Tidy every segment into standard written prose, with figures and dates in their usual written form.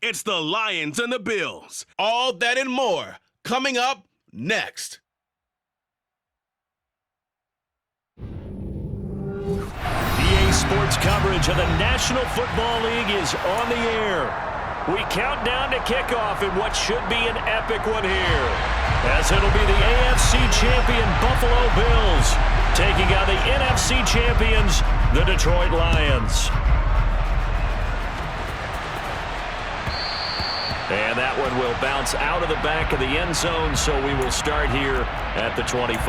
It's the Lions and the Bills. All that and more coming up next. EA Sports coverage of the National Football League is on the air. We count down to kickoff in what should be an epic one here, as it'll be the AFC champion Buffalo Bills taking on the NFC champions, the Detroit Lions. And that one will bounce out of the back of the end zone, so we will start here at the 25.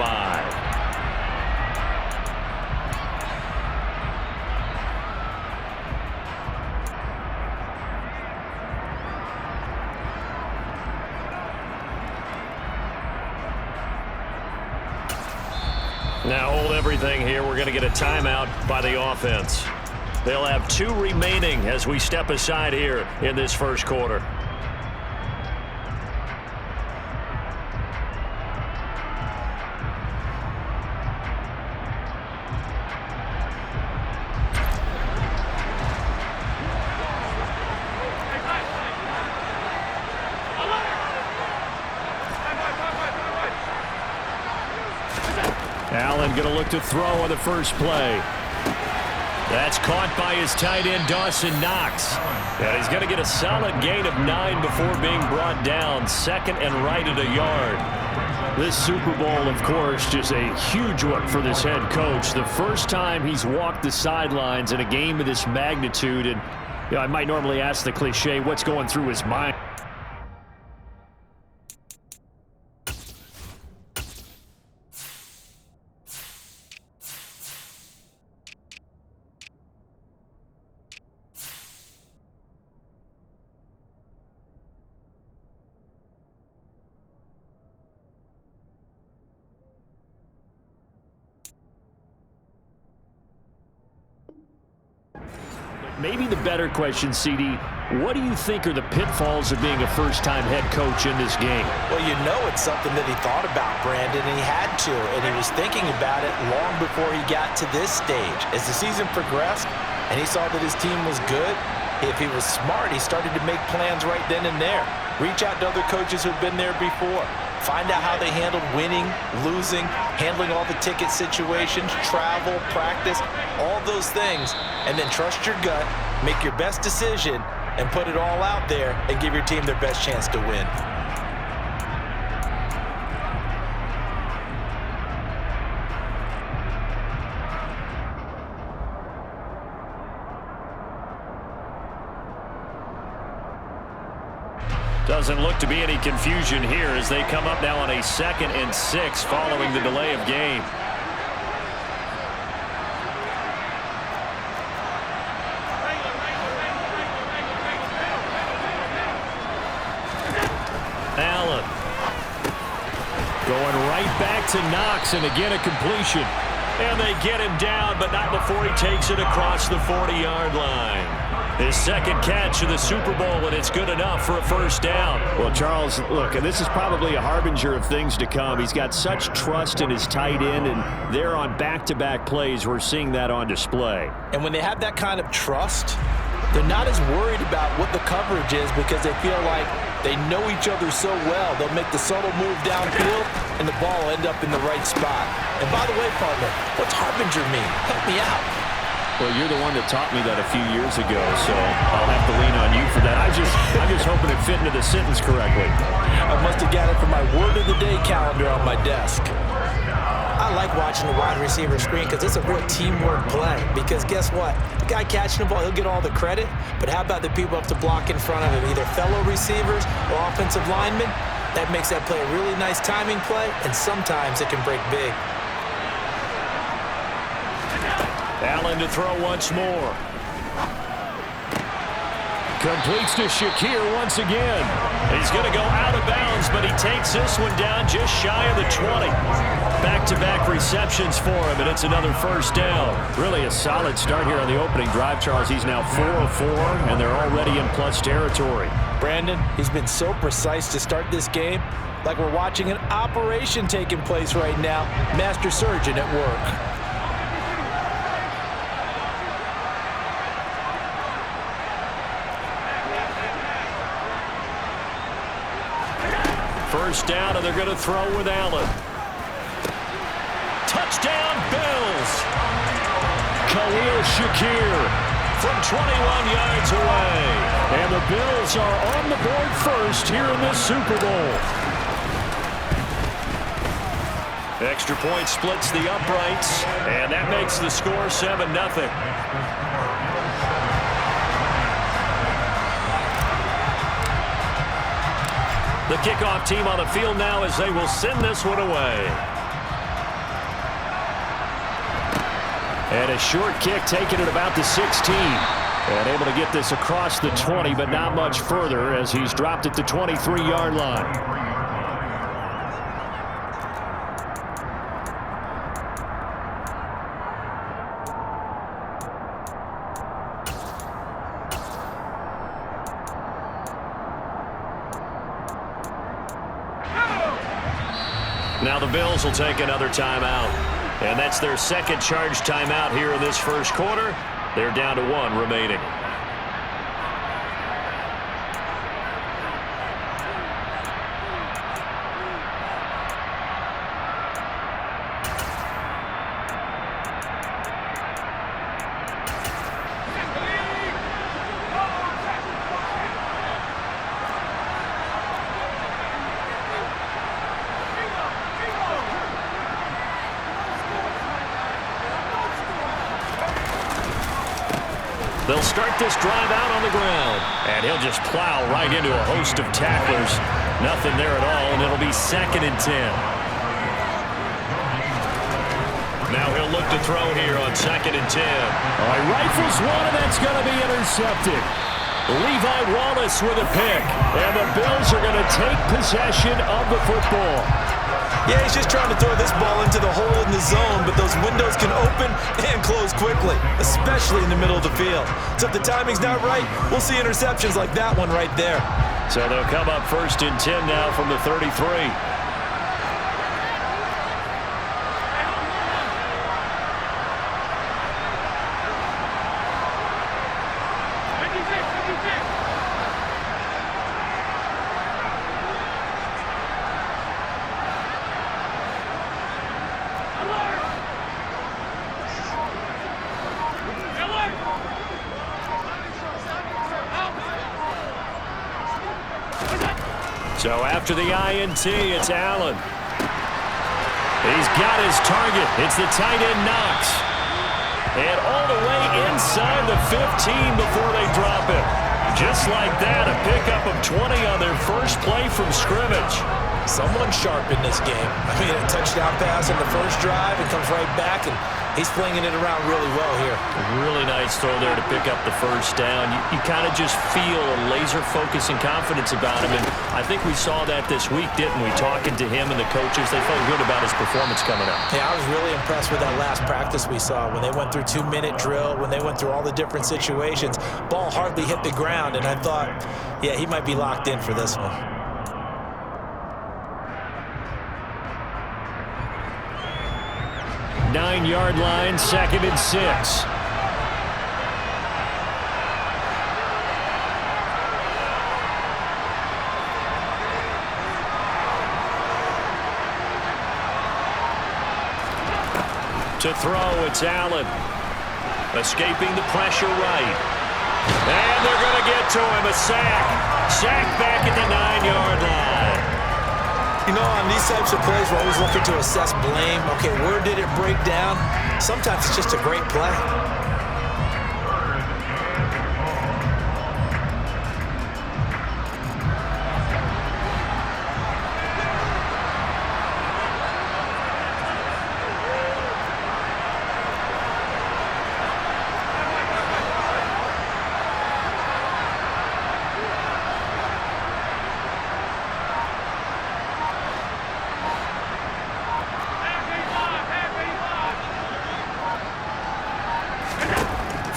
Now hold everything here. We're going to get a timeout by the offense. They'll have 2 remaining as we step aside here in this first quarter. Allen going to look to throw on the first play. That's caught by his tight end, Dawson Knox. And he's going to get a solid gain of 9 before being brought down. Second and right at a yard. This Super Bowl, of course, just a huge one for this head coach. The first time he's walked the sidelines in a game of this magnitude. And I might normally ask the cliche, what's going through his mind? Maybe the better question, CD, what do you think are the pitfalls of being a first-time head coach in this game? Well, you know it's something that he thought about, Brandon, and he had to, and he was thinking about it long before he got to this stage. As the season progressed and he saw that his team was good, if he was smart, he started to make plans right then and there. Reach out to other coaches who've been there before. Find out how they handled winning, losing, handling all the ticket situations, travel, practice, all those things, and then trust your gut, make your best decision, and put it all out there and give your team their best chance to win. Doesn't look to be any confusion here as they come up now on a 2nd and 6 following the delay of game. Allen going right back to Knox, and again a completion. And they get him down, but not before he takes it across the 40-yard line. His second catch of the Super Bowl, and it's good enough for a first down. Well, Charles, look, and this is probably a harbinger of things to come. He's got such trust in his tight end, and they're on back-to-back plays. We're seeing that on display. And when they have that kind of trust, they're not as worried about what the coverage is because they feel like they know each other so well. They'll make the subtle move downfield, and the ball will end up in the right spot. And by the way, partner, what's harbinger mean? Help me out. Well, you're the one that taught me that a few years ago, so I'll have to lean on you for that. I'm just hoping it fit into the sentence correctly. I must have got it from my word of the day calendar on my desk. I like watching the wide receiver screen because it's a real teamwork play. Because guess what? The guy catching the ball, he'll get all the credit. But how about the people up to block in front of him, either fellow receivers or offensive linemen? That makes that play a really nice timing play, and sometimes it can break big. Allen to throw once more. Completes to Shakir once again. He's going to go out of bounds, but he takes this one down just shy of the 20. Back-to-back receptions for him, and it's another first down. Really a solid start here on the opening drive, Charles. He's now 4 of 4, and they're already in plus territory. Brandon, he's been so precise to start this game, like we're watching an operation taking place right now. Master surgeon at work. first down, and they're going to throw with Allen. Touchdown, Bills! Khalil Shakir from 21 yards away. And the Bills are on the board first here in this Super Bowl. Extra point splits the uprights, and that makes the score 7-0. The kickoff team on the field now as they will send this one away. And a short kick taken at about the 16. And able to get this across the 20, but not much further as he's dropped at the 23-yard line. Now the Bills will take another timeout. And that's their second charge timeout here in this first quarter. They're down to 1 remaining. They'll start this drive out on the ground. And he'll just plow right into a host of tacklers. Nothing there at all, and it'll be 2nd and 10. Now he'll look to throw here on 2nd and 10. All right, rifles one, and that's going to be intercepted. Levi Wallace with a pick. And the Bills are going to take possession of the football. Yeah, he's just trying to throw this ball into the hole in the zone, but those windows can open and close quickly, especially in the middle of the field. So if the timing's not right, we'll see interceptions like that one right there. So they'll come up 1st and 10 now from the 33. So after the INT, it's Allen. He's got his target. It's the tight end Knox. And all the way inside the 15 before they drop it. Just like that, a pickup of 20 on their first play from scrimmage. Someone sharp in this game. I mean, a touchdown pass in the first drive, it comes right back, and he's flinging it around really well here. Really nice throw there to pick up the first down. You kind of just feel a laser focus and confidence about him, and I think we saw that this week, didn't we? Talking to him and the coaches, they felt good about his performance coming up. Yeah, I was really impressed with that last practice we saw when they went through 2-minute drill, when they went through all the different situations. Ball hardly hit the ground, and I thought, yeah, he might be locked in for this one. Nine-yard line, 2nd and 6. To throw, it's Allen. Escaping the pressure right. And they're going to get to him, a sack. Sack back at the 9-yard line. You know, on these types of plays, we're always looking to assess blame. Okay, where did it break down? Sometimes it's just a great play.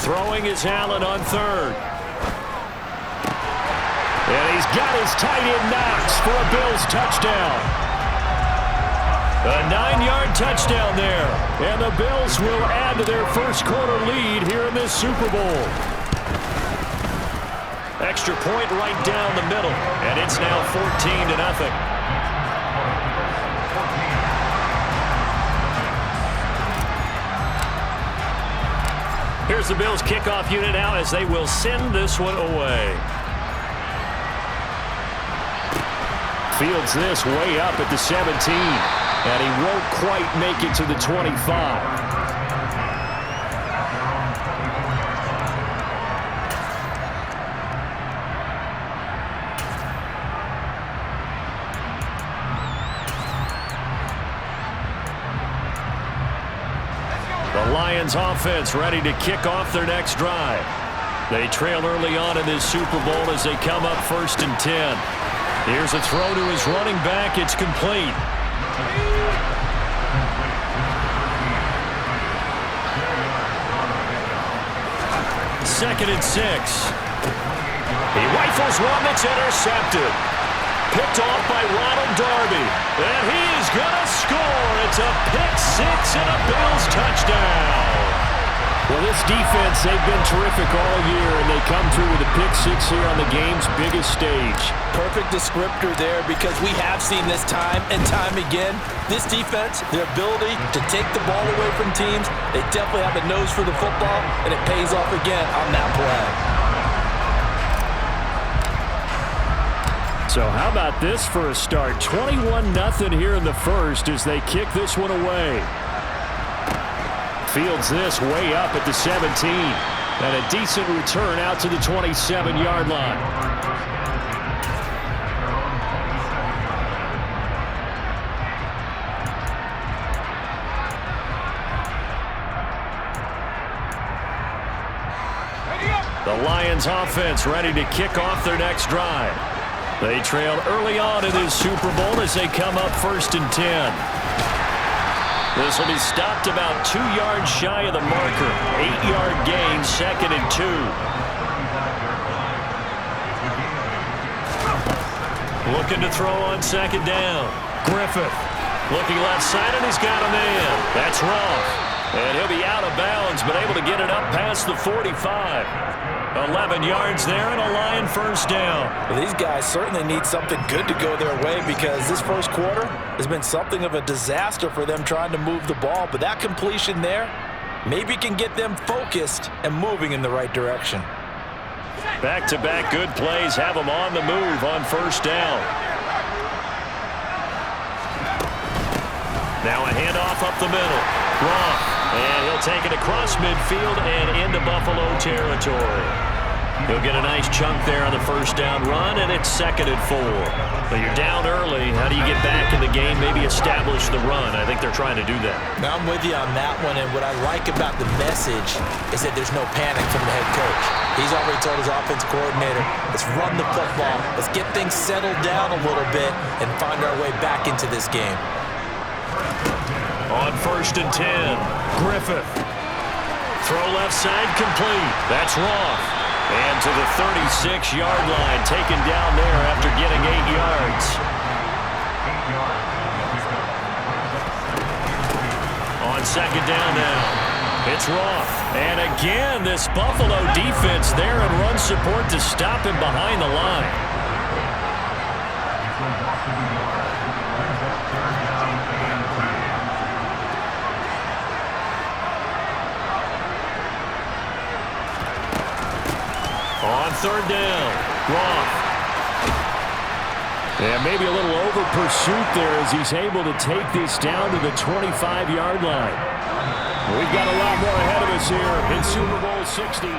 Throwing is Allen on 3rd. And he's got his tight end Knox for a Bills touchdown. A 9-yard touchdown there. And the Bills will add to their first quarter lead here in this Super Bowl. Extra point right down the middle. And it's now 14-0. Here's the Bills kickoff unit now as they will send this one away. Fields this way up at the 17. And he won't quite make it to the 25. The Lions offense ready to kick off their next drive. They trail early on in this Super Bowl as they come up 1st and 10. Here's a throw to his running back. It's complete. 2nd and 6. He rifles one that's intercepted. Picked off by Ronald Darby. And he is going to score. It's a pick-6 and a Bills touchdown. Well, this defense, they've been terrific all year, and they come through with a pick-6 here on the game's biggest stage. Perfect descriptor there, because we have seen this time and time again. This defense, their ability to take the ball away from teams, they definitely have a nose for the football, and it pays off again on that play. So how about this for a start? 21-0 here in the first as they kick this one away. Fields this way up at the 17. And a decent return out to the 27-yard line. The Lions offense ready to kick off their next drive. They trail early on in this Super Bowl as they come up 1st and 10. This will be stopped about 2 yards shy of the marker. 8-yard gain, 2nd and 2. Looking to throw on 2nd down. Griffith looking left side, and he's got a man. That's Roth. And he'll be out of bounds, but able to get it up past the 45. 11 yards there and a Lion 1st down. Well, these guys certainly need something good to go their way, because this first quarter has been something of a disaster for them trying to move the ball. But that completion there maybe can get them focused and moving in the right direction. Back-to-back good plays have them on the move on 1st down. Now a handoff up the middle. Roth. And he'll take it across midfield and into Buffalo territory. He'll get a nice chunk there on the 1st down run, and it's 2nd and 4. But you're down early. How do you get back in the game, maybe establish the run? I think they're trying to do that. Now, I'm with you on that one, and what I like about the message is that there's no panic from the head coach. He's already told his offensive coordinator, let's run the football, let's get things settled down a little bit and find our way back into this game. On 1st and 10, Griffith. Throw left side complete. That's Roth. And to the 36-yard line, taken down there after getting 8 yards. On 2nd down now, it's Roth. And again, this Buffalo defense there in run support to stop him behind the line. On 3rd down, Roth. And maybe a little over pursuit there as he's able to take this down to the 25-yard line. We've got a lot more ahead of us here in Super Bowl 60.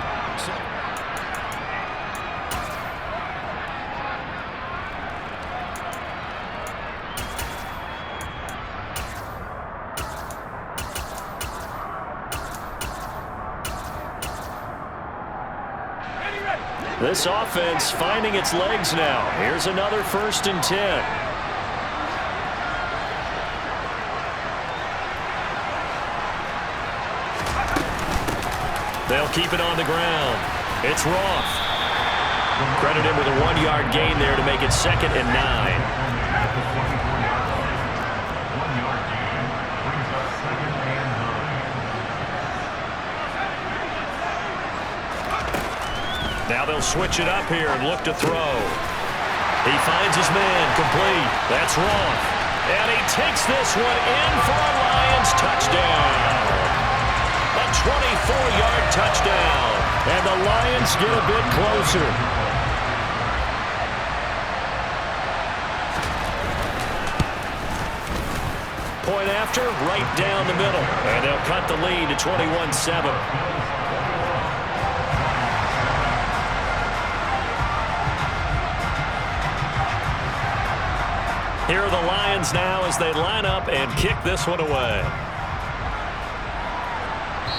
This offense finding its legs now. Here's another 1st and 10. They'll keep it on the ground. It's Roth. Credit him with a 1-yard gain there to make it 2nd and 9. Now they'll switch it up here and look to throw. He finds his man complete. That's Roth. And he takes this one in for a Lions touchdown. A 24-yard touchdown. And the Lions get a bit closer. Point after, right down the middle. And they'll cut the lead to 21-7. Here are the Lions now as they line up and kick this one away.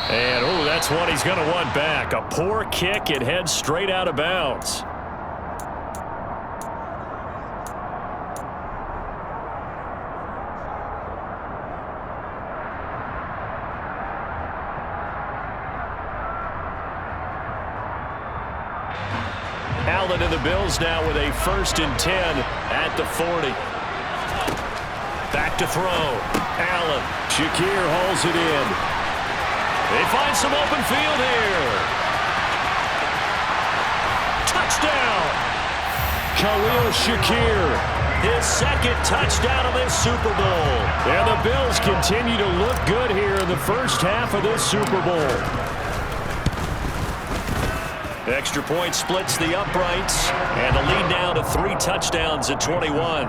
And, oh, that's what he's going to want back. A poor kick. It heads straight out of bounds. Allen and the Bills now with a 1st and 10 at the 40. Back to throw. Allen. Shakir hauls it in. They find some open field here. Touchdown. Khalil Shakir. His 2nd touchdown of this Super Bowl. And the Bills continue to look good here in the first half of this Super Bowl. Extra point splits the uprights. And the lead now to 3 touchdowns at 21.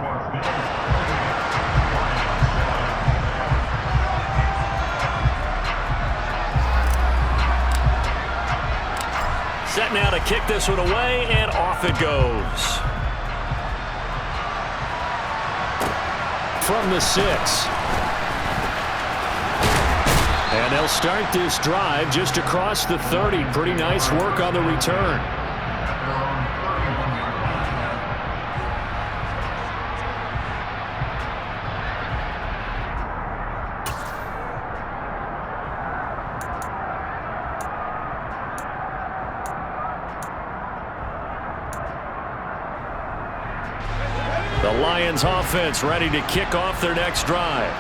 Set now to kick this one away, and off it goes. From the 6. And they'll start this drive just across the 30. Pretty nice work on the return. The Lions offense ready to kick off their next drive.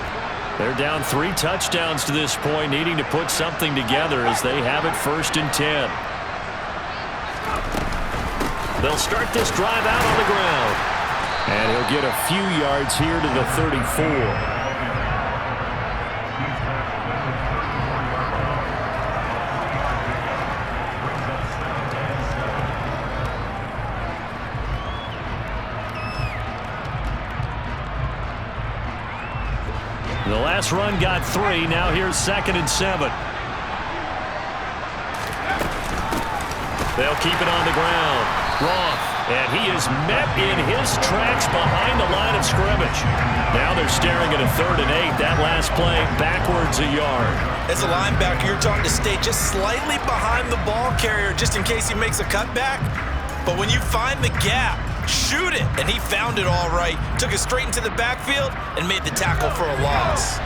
They're down 3 touchdowns to this point, needing to put something together as they have it 1st and 10. They'll start this drive out on the ground. And he'll get a few yards here to the 34. The last run got 3. Now here's 2nd and 7. They'll keep it on the ground. Roth, and he is met in his tracks behind the line of scrimmage. Now they're staring at a 3rd and 8. That last play backwards a yard. As a linebacker, you're taught to stay just slightly behind the ball carrier just in case he makes a cutback. But when you find the gap, shoot it. And he found it all right. Took it straight into the backfield and made the tackle for a loss.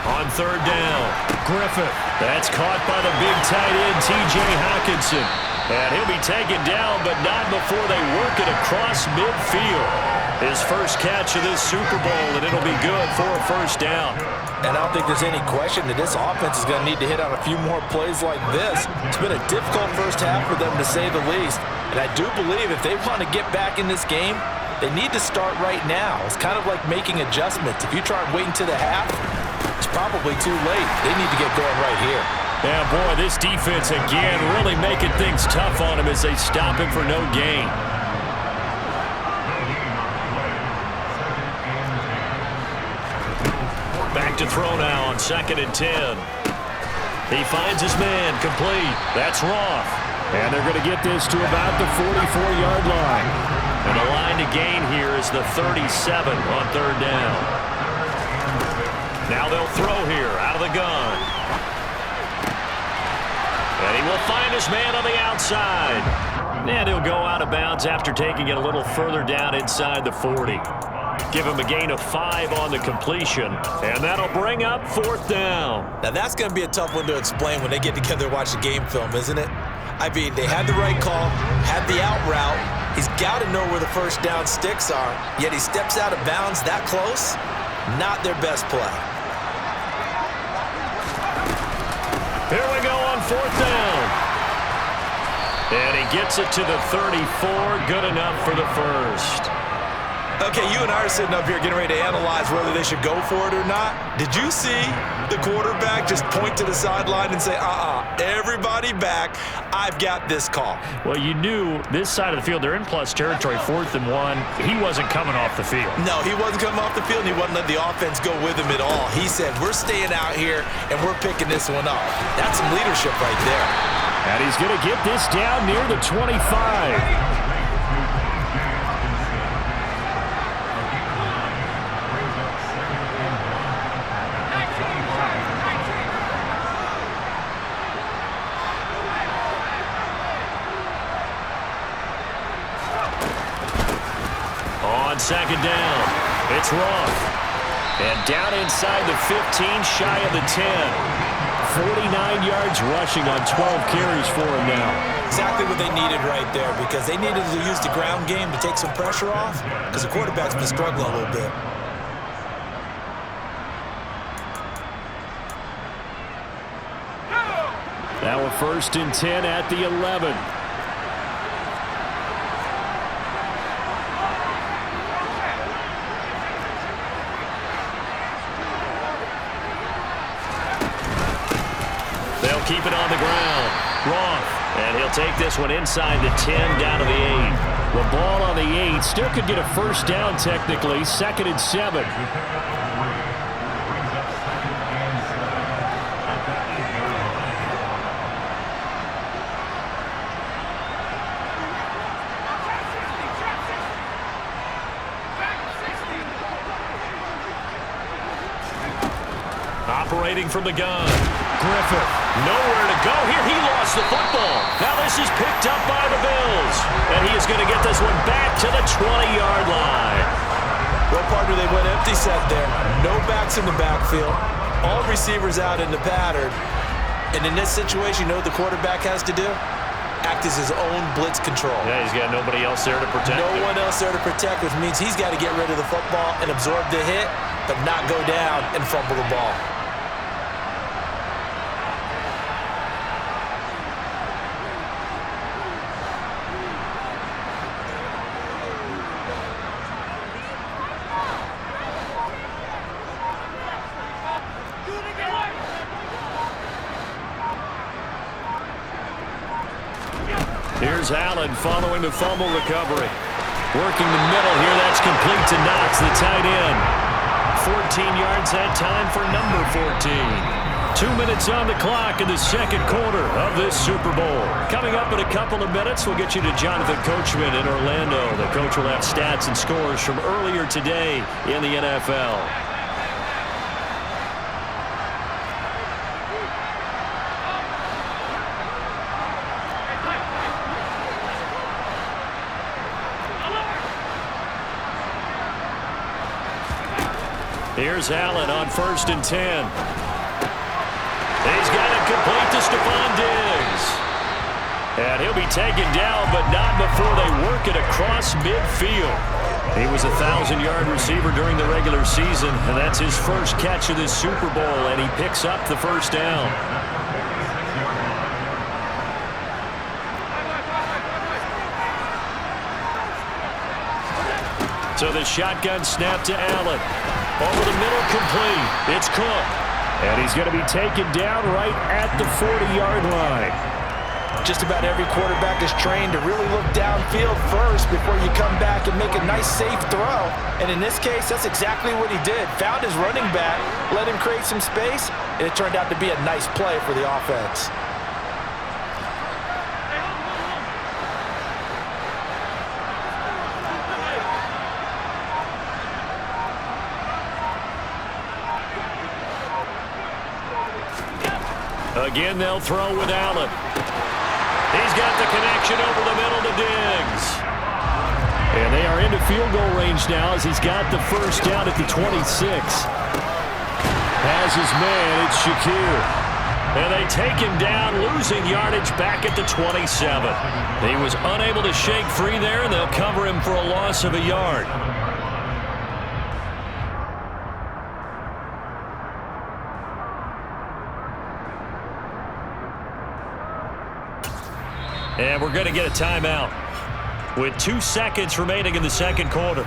On 3rd down, Griffith. That's caught by the big tight end, T.J. Hockenson. And he'll be taken down, but not before they work it across midfield. His first catch of this Super Bowl, and it'll be good for a 1st down. And I don't think there's any question that this offense is going to need to hit on a few more plays like this. It's been a difficult first half for them, to say the least. And I do believe if they want to get back in this game, they need to start right now. It's kind of like making adjustments. If you try and wait until the half, it's probably too late. They need to get going right here. Yeah, boy, this defense again really making things tough on him as they stop him for no gain. Back to throw now on 2nd and 10. He finds his man, complete. That's Roth. And they're going to get this to about the 44-yard line. And the line to gain here is the 37 on 3rd down. Now they'll throw here out of the gun. And he will find his man on the outside. And he'll go out of bounds after taking it a little further down inside the 40. Give him a gain of 5 on the completion. And that'll bring up 4th down. Now that's going to be a tough one to explain when they get together and watch the game film, isn't it? I mean, they had the right call, had the out route. He's got to know where the 1st down sticks are. Yet he steps out of bounds that close. Not their best play. Here we go on 4th down. And he gets it to the 34. Good enough for the 1st. Okay, you and I are sitting up here getting ready to analyze whether they should go for it or not. Did you see the quarterback just point to the sideline and say, everybody back, I've got this call? Well, you knew this side of the field, they're in plus territory, 4th and 1. He wasn't coming off the field. No, he wasn't coming off the field, and he wasn't letting the offense go with him at all. He said, we're staying out here, and we're picking this one up. That's some leadership right there. And he's going to get this down near the 25. On second down, it's Roth. And down inside the 15, shy of the 10. 49 yards rushing on 12 carries for him now. Exactly what they needed right there, because they needed to use the ground game to take some pressure off, because the quarterback's been struggling a little bit. Now we're 1st and 10 at the 11. They'll keep it on the ground. Roth. And he'll take this one inside the 10, down to the 8. The ball on the 8. Still could get a first down technically. 2nd and 7. Operating from the gun. Griffith, nowhere to go here. He lost the football. Now this is picked up by the Bills. And he is going to get this one back to the 20-yard line. Well, partner, they went empty set there. No backs in the backfield. All receivers out in the pattern. And in this situation, you know what the quarterback has to do? Act as his own blitz control. Yeah, he's got nobody else there to protect him. No one else there to protect, which means he's got to get rid of the football and absorb the hit, but not go down and fumble the ball. Here's Allen following the fumble recovery. Working the middle here. That's complete to Knox, the tight end. 14 yards that time for number 14. 2 minutes on the clock in the second quarter of this Super Bowl. Coming up in a couple of minutes, we'll get you to Jonathan Coachman in Orlando. The coach will have stats and scores from earlier today in the NFL. Here's Allen on 1st and 10. He's got it complete to Stephon Diggs. And he'll be taken down, but not before they work it across midfield. He was a 1,000-yard receiver during the regular season, and that's his first catch of this Super Bowl, and he picks up the first down. So the shotgun snap to Allen. Over the middle, complete. It's Cook. And he's going to be taken down right at the 40-yard line. Just about every quarterback is trained to really look downfield first before you come back and make a nice, safe throw. And in this case, that's exactly what he did. Found his running back, let him create some space, and it turned out to be a nice play for the offense. Again, they'll throw with Allen. He's got the connection over the middle to Diggs. And they are into field goal range now as he's got the first down at the 26. Has his man, it's Shakir. And they take him down, losing yardage back at the 27. He was unable to shake free there, and they'll cover him for a loss of a yard. And we're going to get a timeout with 2 seconds remaining in the second quarter.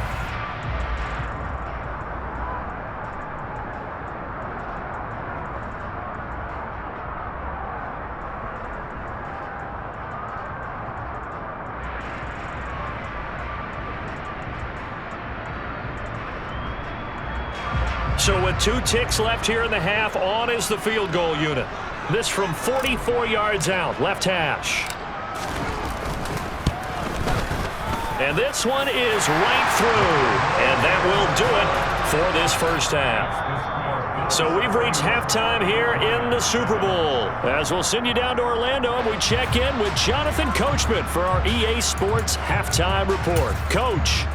So with 2 ticks left here in the half, on is the field goal unit. This from 44 yards out, left hash. And this one is right through. And that will do it for this first half. So we've reached halftime here in the Super Bowl. As we'll send you down to Orlando, and we check in with Jonathan Coachman for our EA Sports Halftime Report. Coach.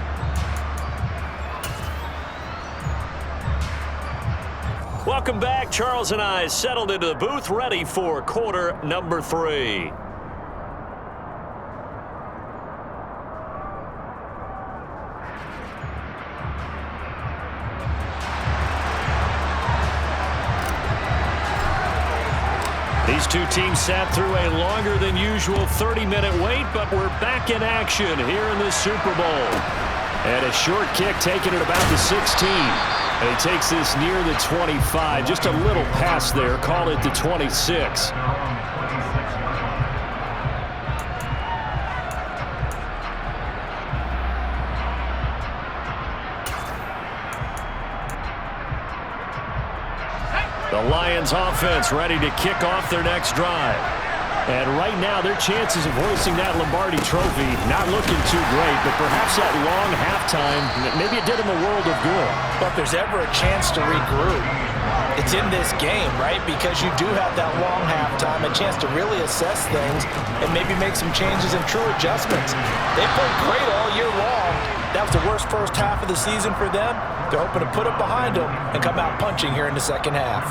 Welcome back. Charles and I settled into the booth, ready for quarter number 3. These two teams sat through a longer than usual 30-minute wait, but we're back in action here in the Super Bowl. And a short kick taken at about the 16. And he takes this near the 25. Just a little pass there. Call it the 26. The Lions offense ready to kick off their next drive. And right now, their chances of hoisting that Lombardi trophy not looking too great, but perhaps that long halftime, maybe it did them a world of good. But if there's ever a chance to regroup, it's in this game, right? Because you do have that long halftime, a chance to really assess things and maybe make some changes and true adjustments. They played great all year long. That was the worst first half of the season for them. They're hoping to put it behind them and come out punching here in the second half.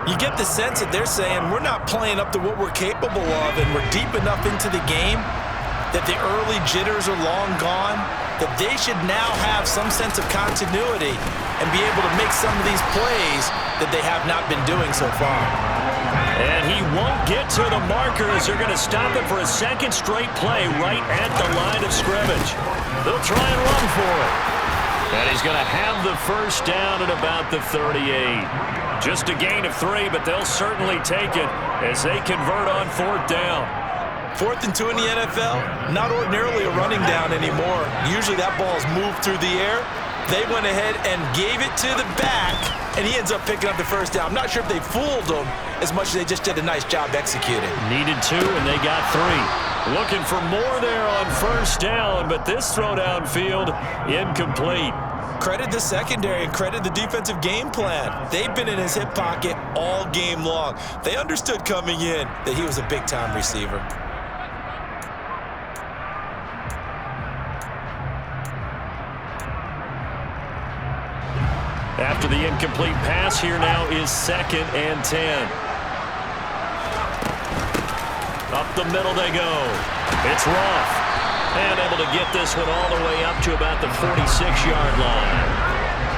You get the sense that they're saying we're not playing up to what we're capable of, and we're deep enough into the game that the early jitters are long gone, that they should now have some sense of continuity and be able to make some of these plays that they have not been doing so far. And he won't get to the marker as they're going to stop it for a second straight play right at the line of scrimmage. They'll try and run for it. And he's going to have the first down at about the 38. Just a gain of 3, but they'll certainly take it as they convert on 4th down. 4th and 2 in the NFL, not ordinarily a running down anymore. Usually that ball is moved through the air. They went ahead and gave it to the back, and he ends up picking up the first down. I'm not sure if they fooled him as much as they just did a nice job executing. Needed 2, and they got 3. Looking for more there on first down, but this throw downfield incomplete. Credit the secondary and credit the defensive game plan. They've been in his hip pocket all game long. They understood coming in that he was a big-time receiver. After the incomplete pass, here now is 2nd and 10. Up the middle they go. It's Roth. And able to get this one all the way up to about the 46-yard line.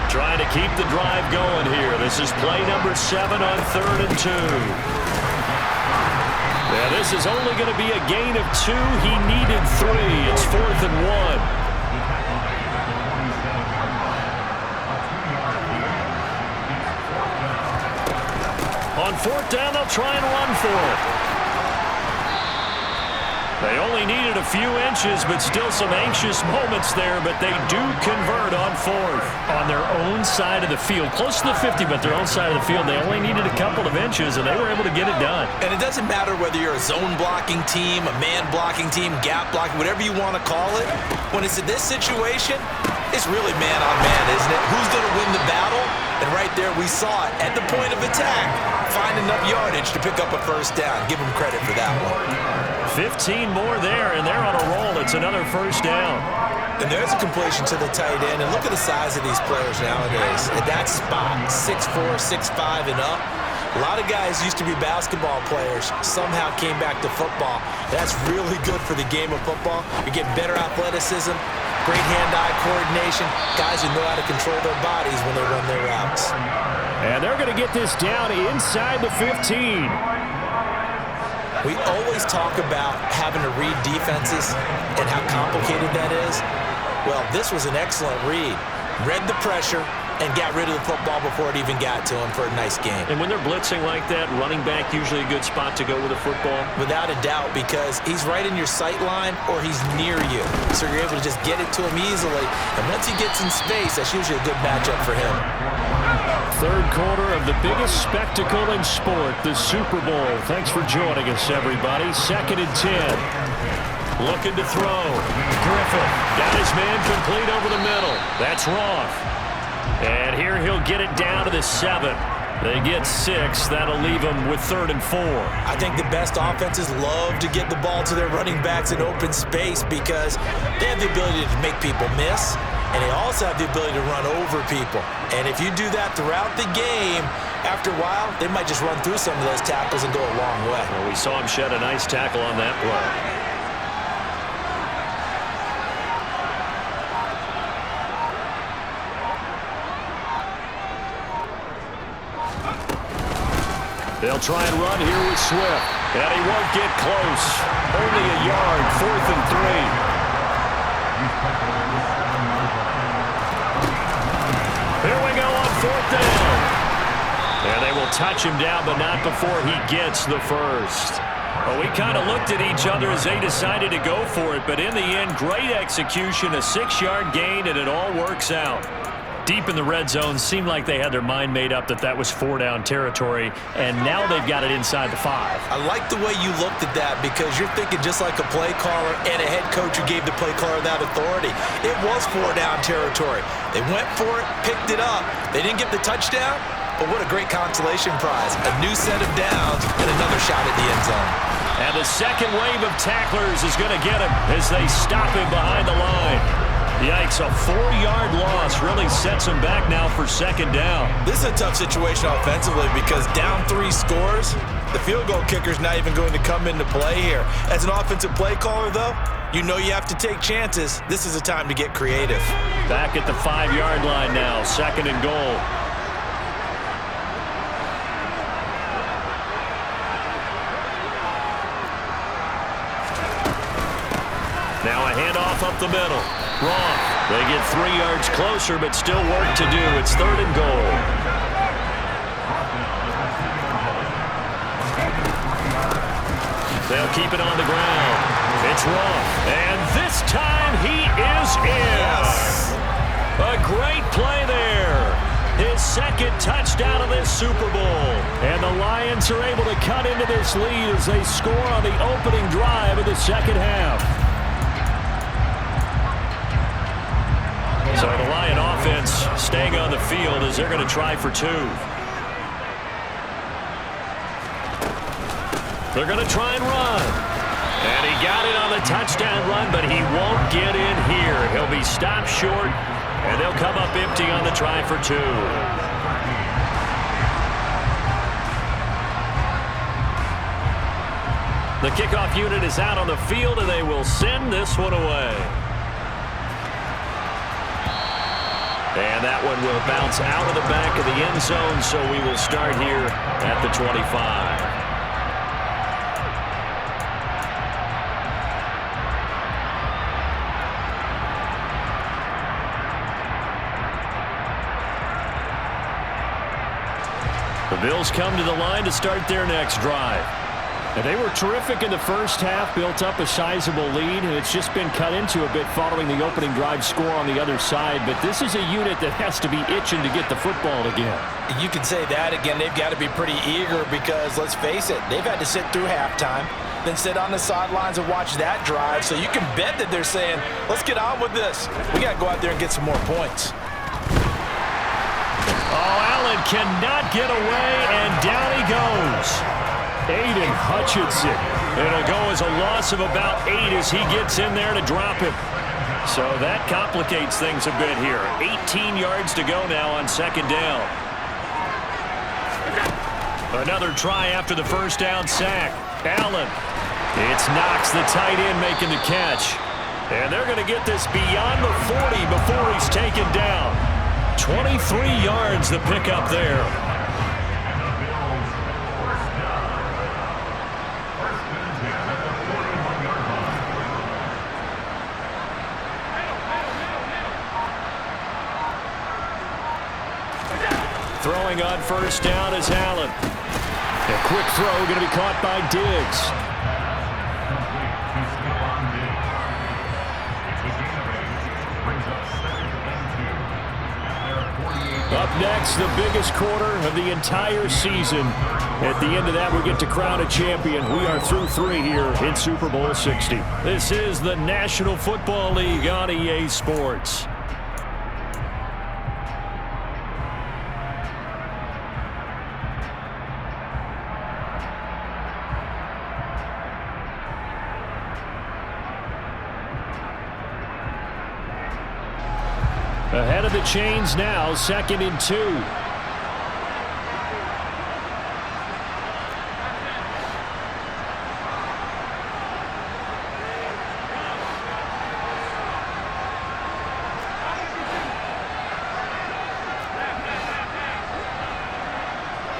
Trying to keep the drive going here. This is play number 7 on 3rd and 2. Yeah, this is only going to be a gain of 2. He needed 3. It's 4th and 1. On 4th down, they'll try and run for it. They only needed a few inches, but still some anxious moments there, but they do convert on 4th. On their own side of the field, close to the 50, but their own side of the field, they only needed a couple of inches, and they were able to get it done. And it doesn't matter whether you're a zone blocking team, a man blocking team, gap blocking, whatever you want to call it. When it's in this situation, it's really man on man, isn't it? Who's going to win the battle? And right there, we saw it at the point of attack. Find enough yardage to pick up a first down. Give them credit for that one. 15 more there, and they're on a roll. It's another first down. And there's a completion to the tight end. And look at the size of these players nowadays. At that spot, 6'4", 6'5", and up. A lot of guys used to be basketball players, somehow came back to football. That's really good for the game of football. You're getting better athleticism, great hand-eye coordination, guys who know how to control their bodies when they run their routes. And they're going to get this down inside the 15. We always talk about having to read defenses and how complicated that is. Well, this was an excellent read. Read the pressure, and got rid of the football before it even got to him for a nice game. And when they're blitzing like that, running back usually a good spot to go with the football? Without a doubt, because he's right in your sight line or he's near you. So you're able to just get it to him easily. And once he gets in space, that's usually a good matchup for him. Third quarter of the biggest spectacle in sport, the Super Bowl. Thanks for joining us, everybody. 2nd and 10. Looking to throw. Griffin got his man complete over the middle. That's Roth. And here he'll get it down to the 7. They get 6. That'll leave them with 3rd and 4. I think the best offenses love to get the ball to their running backs in open space because they have the ability to make people miss, and they also have the ability to run over people. And if you do that throughout the game, after a while, they might just run through some of those tackles and go a long way. Well, we saw him shed a nice tackle on that play. They'll try and run here with Swift. And he won't get close. Only a yard, 4th and 3. Here we go on 4th down. And they will touch him down, but not before he gets the first. Well, we kind of looked at each other as they decided to go for it, but in the end, great execution, a 6-yard gain, and it all works out. Deep in the red zone, seemed like they had their mind made up that that was 4-down territory, and now they've got it inside the 5. I like the way you looked at that because you're thinking just like a play caller and a head coach who gave the play caller that authority. It was 4-down territory. They went for it, picked it up. They didn't get the touchdown, but what a great consolation prize. A new set of downs and another shot at the end zone. And the second wave of tacklers is going to get him as they stop him behind the line. Yikes, a 4-yard loss really sets him back now for 2nd down. This is a tough situation offensively because down 3 scores, the field goal kicker's not even going to come into play here. As an offensive play caller, though, you know you have to take chances. This is a time to get creative. Back at the 5-yard line now, 2nd and goal. Now a handoff up the middle. Wrong. They get 3 yards closer, but still work to do. It's 3rd and goal. They'll keep it on the ground. It's Wrong. And this time he is in. Yes. A great play there. His 2nd touchdown of this Super Bowl. And the Lions are able to cut into this lead as they score on the opening drive of the 2nd half. So the Lion offense staying on the field as they're going to try for 2. They're going to try and run. And he got it on the touchdown run, but he won't get in here. He'll be stopped short, and they'll come up empty on the try for 2. The kickoff unit is out on the field, and they will send this one away. And that one will bounce out of the back of the end zone, so we will start here at the 25. The Bills come to the line to start their next drive. And they were terrific in the first half, built up a sizable lead, and it's just been cut into a bit following the opening drive score on the other side. But this is a unit that has to be itching to get the football again. You can say that again. They've got to be pretty eager because, let's face it, they've had to sit through halftime, then sit on the sidelines and watch that drive. So you can bet that they're saying, let's get on with this. We got to go out there and get some more points. Oh, Allen cannot get away, and down he goes. Aiden Hutchinson. It'll go as a loss of about 8 as he gets in there to drop him. So that complicates things a bit here. 18 yards to go now on 2nd down. Another try after the first down sack. Allen. It's Knox, the tight end, making the catch. And they're going to get this beyond the 40 before he's taken down. 23 yards the pickup there. Throwing on first down is Allen. A quick throw going to be caught by Diggs. Up next, the biggest quarter of the entire season. At the end of that, we get to crown a champion. We are through 3 here in Super Bowl 60. This is the National Football League on EA Sports. Ahead of the chains now, 2nd and 2.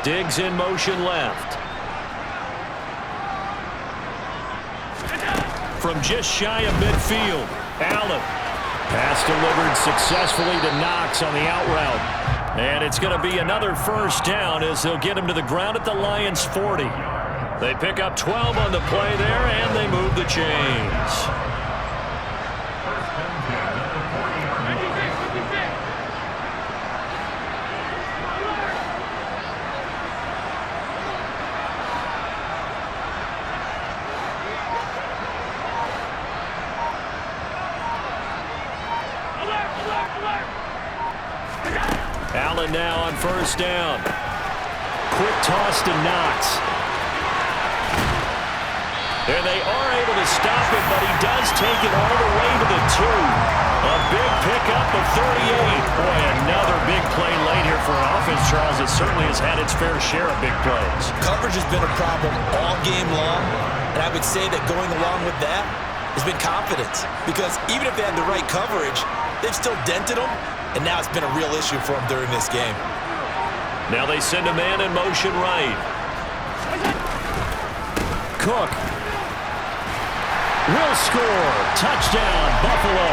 Diggs in motion left. From just shy of midfield, Allen. Pass delivered successfully to Knox on the out route. And it's going to be another first down as they'll get him to the ground at the Lions' 40. They pick up 12 on the play there, and they move the chains. Allen now on first down. Quick toss to Knox. There they are able to stop him, but he does take it all the way to the 2. A big pickup of 38. Boy, another big play late here for an offense, Charles, that certainly has had its fair share of big plays. Coverage has been a problem all game long, and I would say that going along with that has been confidence. Because even if they had the right coverage, they've still dented them. And now it's been a real issue for him during this game. Now they send a man in motion right. Cook will score. Touchdown, Buffalo.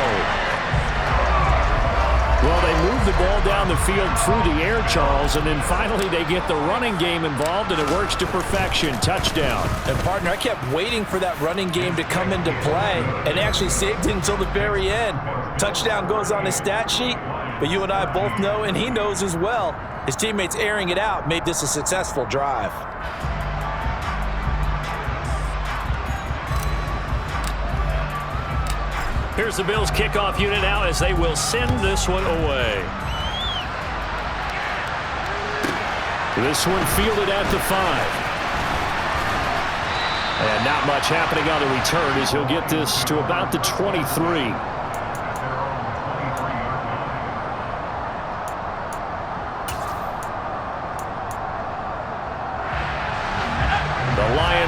Well, they move the ball down the field through the air, Charles, and then finally they get the running game involved, and it works to perfection. Touchdown. And, partner, I kept waiting for that running game to come into play and actually saved it until the very end. Touchdown goes on his stat sheet. But you and I both know, and he knows as well, his teammates airing it out made this a successful drive. Here's the Bills kickoff unit now as they will send this one away. This one fielded at the 5. And not much happening on the return as he'll get this to about the 23.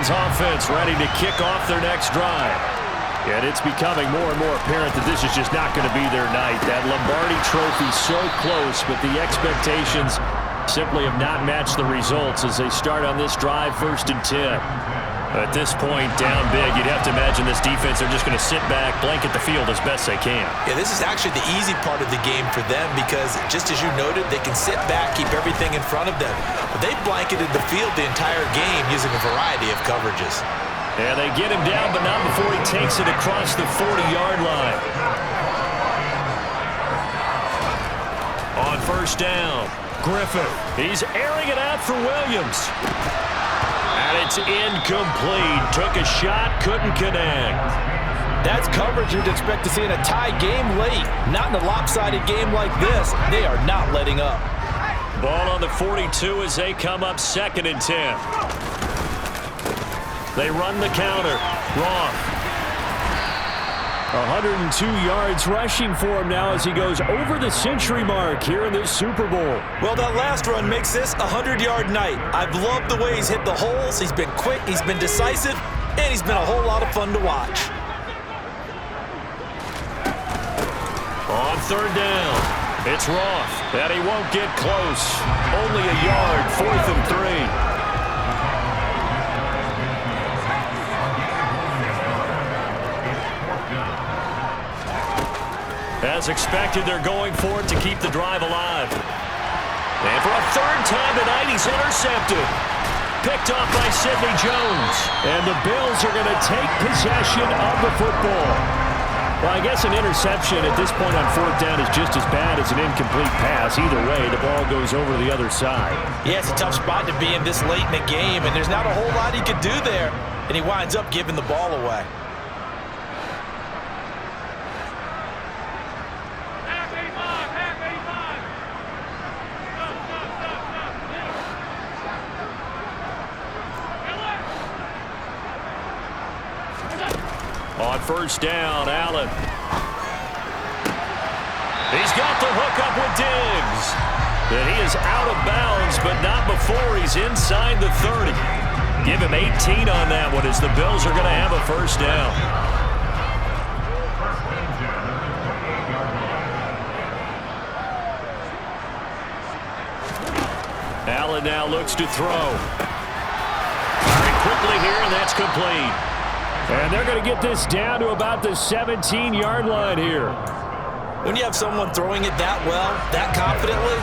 Offense ready to kick off their next drive. And it's becoming more and more apparent that this is just not going to be their night. That Lombardi trophy so close, but the expectations simply have not matched the results as they start on this drive 1st and 10. At this point, down big, you'd have to imagine this defense are just going to sit back, blanket the field as best they can. Yeah, this is actually the easy part of the game for them because, just as you noted, they can sit back, keep everything in front of them. But they've blanketed the field the entire game using a variety of coverages. And they get him down, but not before he takes it across the 40-yard line. On first down, Griffin. He's airing it out for Williams. And it's incomplete. Took a shot, couldn't connect. That's coverage you'd expect to see in a tie game late. Not in a lopsided game like this. They are not letting up. Ball on the 42 as they come up 2nd and 10. They run the counter. Roth. 102 yards rushing for him now as he goes over the century mark here in this Super Bowl. Well, that last run makes this a 100-yard night. I've loved the way he's hit the holes. He's been quick, he's been decisive, and he's been a whole lot of fun to watch. On 3rd down, it's Roth, and he won't get close. Only a yard, 4th and 3. As expected, they're going for it to keep the drive alive. And for a third time tonight, he's intercepted. Picked off by Sidney Jones. And the Bills are going to take possession of the football. Well, I guess an interception at this point on fourth down is just as bad as an incomplete pass. Either way, the ball goes over to the other side. Yeah, it's a tough spot to be in this late in the game, and there's not a whole lot he could do there. And he winds up giving the ball away. On first down, Allen. He's got the hook up with Diggs. And he is out of bounds, but not before he's inside the 30. Give him 18 on that one as the Bills are going to have a first down. Allen now looks to throw. Very quickly here, and that's complete. And they're going to get this down to about the 17-yard line here. When you have someone throwing it that well, that confidently,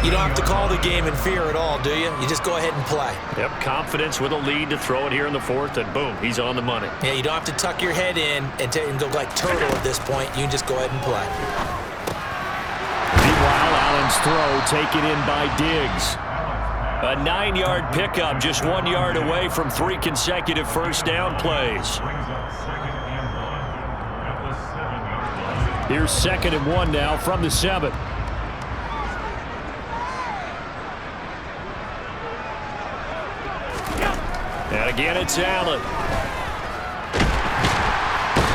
you don't have to call the game in fear at all, do you? You just go ahead and play. Yep, confidence with a lead to throw it here in the fourth, and boom, he's on the money. Yeah, you don't have to tuck your head in and go like turtle at this point. You can just go ahead and play. Meanwhile, Allen's throw taken in by Diggs. A 9-yard pickup, just 1 yard away from 3 consecutive first down plays. Here's 2nd and 1 now from the 7. And again, it's Allen.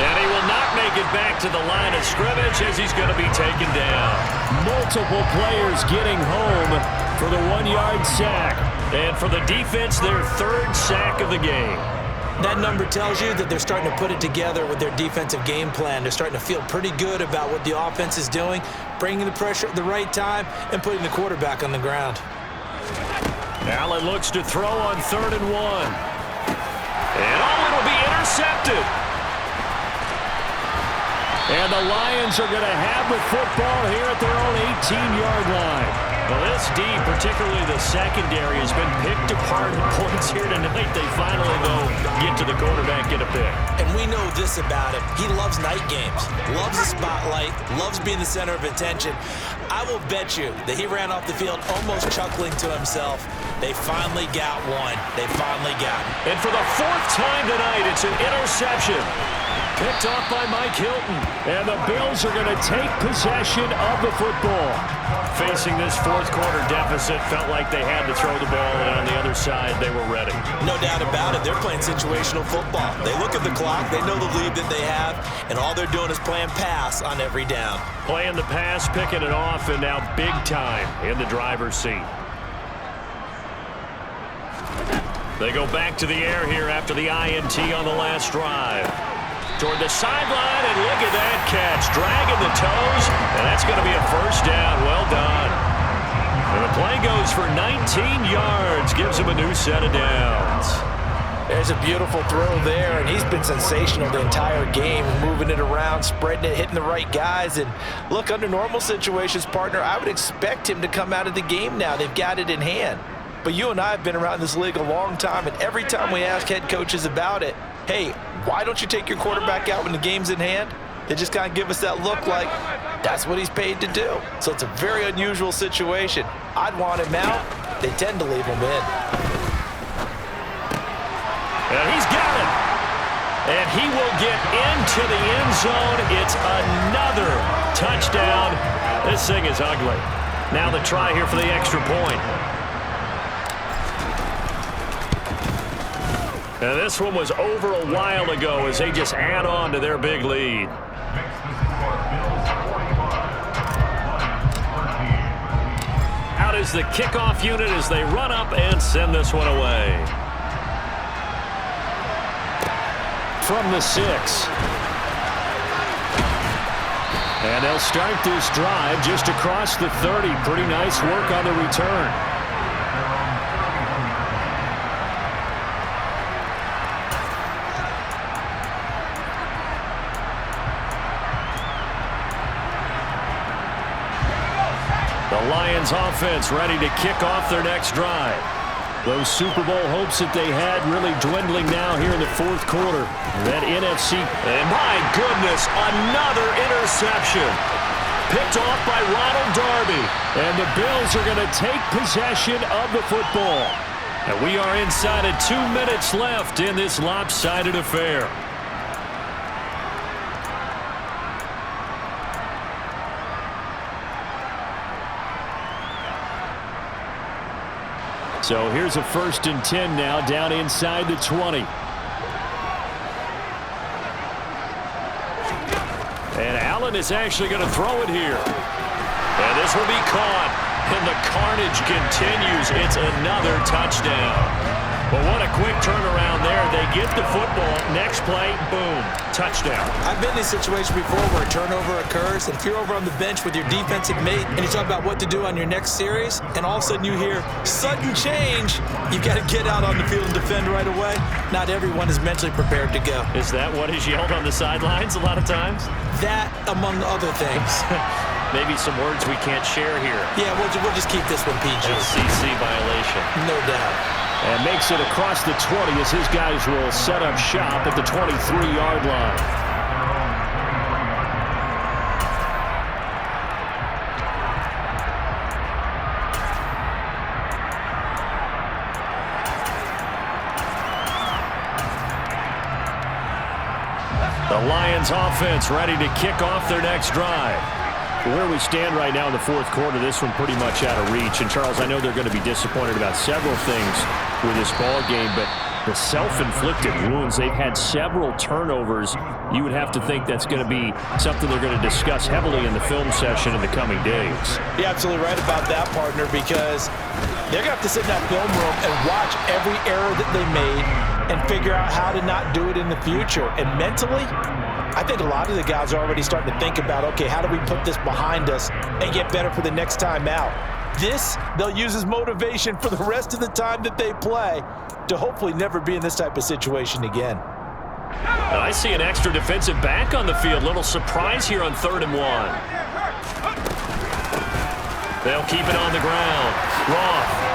And he will not make it back to the line of scrimmage as he's going to be taken down. Multiple players getting home for the 1-yard sack. And for the defense, their 3rd sack of the game. That number tells you that they're starting to put it together with their defensive game plan. They're starting to feel pretty good about what the offense is doing, bringing the pressure at the right time, and putting the quarterback on the ground. Allen looks to throw on 3rd and 1. And it'll be intercepted. And the Lions are going to have the football here at their own 18-yard line. Well, this D, particularly the secondary, has been picked apart in points here tonight. They finally, though, get to the quarterback, get a pick. And we know this about him. He loves night games, loves the spotlight, loves being the center of attention. I will bet you that he ran off the field almost chuckling to himself. They finally got one. They finally got him. And for the 4th time tonight, it's an interception. Picked off by Mike Hilton. And the Bills are going to take possession of the football. Facing this 4th quarter deficit, felt like they had to throw the ball, and on the other side, they were ready. No doubt about it. They're playing situational football. They look at the clock, they know the lead that they have, and all they're doing is playing pass on every down. Playing the pass, picking it off, and now big time in the driver's seat. They go back to the air here after the INT on the last drive. Toward the sideline, and look at that catch. Dragging the toes, and that's going to be a first down. Well done. And the play goes for 19 yards. Gives him a new set of downs. There's a beautiful throw there, and he's been sensational the entire game, moving it around, spreading it, hitting the right guys. And look, under normal situations, partner, I would expect him to come out of the game now. They've got it in hand. But you and I have been around this league a long time, and every time we ask head coaches about it, hey, why don't you take your quarterback out when the game's in hand? They just kind of give us that look like that's what he's paid to do. So it's a very unusual situation. I'd want him out. They tend to leave him in. And he's got it. And he will get into the end zone. It's another touchdown. This thing is ugly. Now the try here for the extra point. And this one was over a while ago as they just add on to their big lead. Out is the kickoff unit as they run up and send this one away. From the 6. And they'll start this drive just across the 30. Pretty nice work on the return. The Lions offense ready to kick off their next drive. Those Super Bowl hopes that they had really dwindling now here in the fourth quarter. That NFC, and my goodness, another interception. Picked off by Ronald Darby. And the Bills are going to take possession of the football. And we are inside of 2 minutes left in this lopsided affair. So here's a 1st and 10 now, down inside the 20. And Allen is actually going to throw it here. And this will be caught. And the carnage continues. It's another touchdown. But what a quick turnaround there. They get the football. Next play, boom, touchdown. I've been in a situation before where a turnover occurs, and if you're over on the bench with your defensive mate and you talk about what to do on your next series, and all of a sudden you hear sudden change, you've got to get out on the field and defend right away. Not everyone is mentally prepared to go. Is that what is yelled on the sidelines a lot of times? That, among other things. Maybe some words we can't share here. Yeah, we'll just keep this one PG. FCC violation. No doubt. And makes it across the 20 as his guys will set up shop at the 23-yard line. The Lions offense ready to kick off their next drive. Where we stand right now in the fourth quarter, this one pretty much out of reach. And, Charles, I know they're going to be disappointed about several things with this ball game, but the self-inflicted wounds, they've had several turnovers. You would have to think that's going to be something they're going to discuss heavily in the film session in the coming days. You're absolutely right about that, partner, because they're going to have to sit in that film room and watch every error that they made and figure out how to not do it in the future. And mentally, I think a lot of the guys are already starting to think about, okay, how do we put this behind us and get better for the next time out? This, they'll use as motivation for the rest of the time that they play to hopefully never be in this type of situation again. I see an extra defensive back on the field. Little surprise here on 3rd and 1. They'll keep it on the ground. Roth.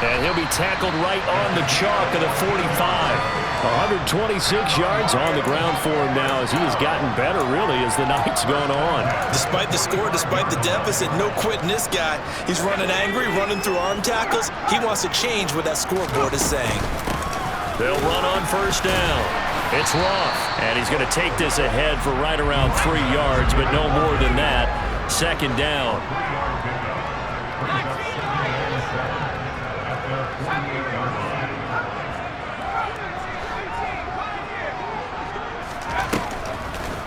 And he'll be tackled right on the chalk of the 45. 126 yards on the ground for him now as he has gotten better, really, as the night's gone on. Despite the score, despite the deficit, no quitting this guy. He's running angry, running through arm tackles. He wants to change what that scoreboard is saying. They'll run on 1st down. It's Roth, and he's going to take this ahead for right around 3 yards, but no more than that. 2nd down.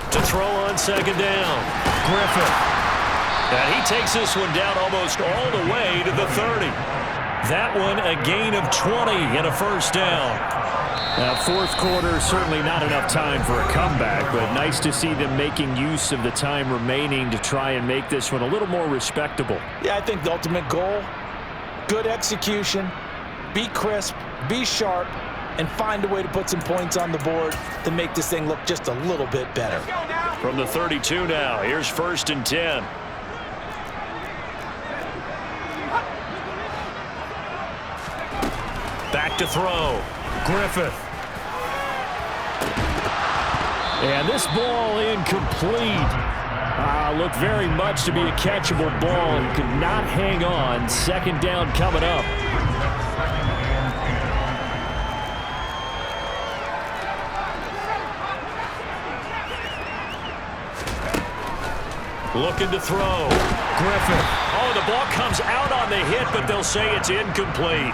To throw on 2nd down. Griffith. And he takes this one down almost all the way to the 30. That one a gain of 20 and a 1st down. Now, fourth quarter, certainly not enough time for a comeback, but nice to see them making use of the time remaining to try and make this one a little more respectable. Yeah, I think the ultimate goal, good execution, be crisp, be sharp, and find a way to put some points on the board to make this thing look just a little bit better. From the 32 now, here's 1st and 10. Back to throw. Griffith. And this ball incomplete. Looked very much to be a catchable ball and could not hang on. 2nd down coming up. Looking to throw. Griffith. Oh, the ball comes out on the hit, but they'll say it's incomplete.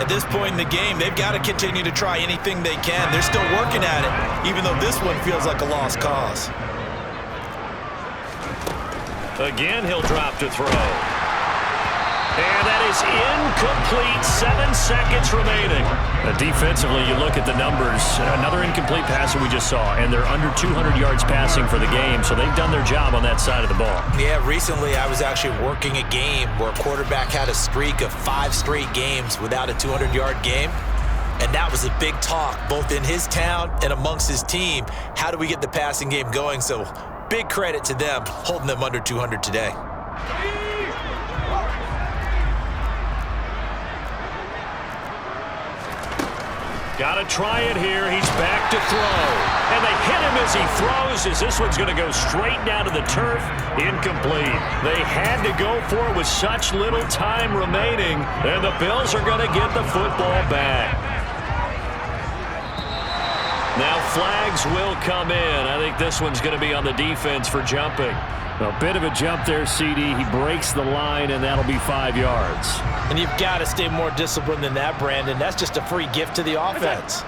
At this point in the game, they've got to continue to try anything they can. They're still working at it, even though this one feels like a lost cause. Again, he'll drop to throw. And that is incomplete. 7 seconds remaining. Defensively, you look at the numbers. Another incomplete pass that we just saw, and they're under 200 yards passing for the game, so they've done their job on that side of the ball. Yeah, recently I was actually working a game where a quarterback had a streak of 5 straight games without a 200-yard game, and that was a big talk, both in his town and amongst his team. How do we get the passing game going? So big credit to them, holding them under 200 today. Got to try it here. He's back to throw. And they hit him as he throws, as this one's going to go straight down to the turf. Incomplete. They had to go for it with such little time remaining, and the Bills are going to get the football back. Now flags will come in. I think this one's going to be on the defense for jumping. A bit of a jump there, CD. He breaks the line, and that'll be 5 yards. And you've got to stay more disciplined than that, Brandon. That's just a free gift to the offense.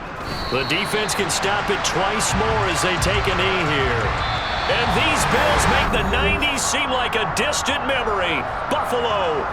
The defense can stop it twice more as they take a knee here. And these Bills make the 90s seem like a distant memory. Buffalo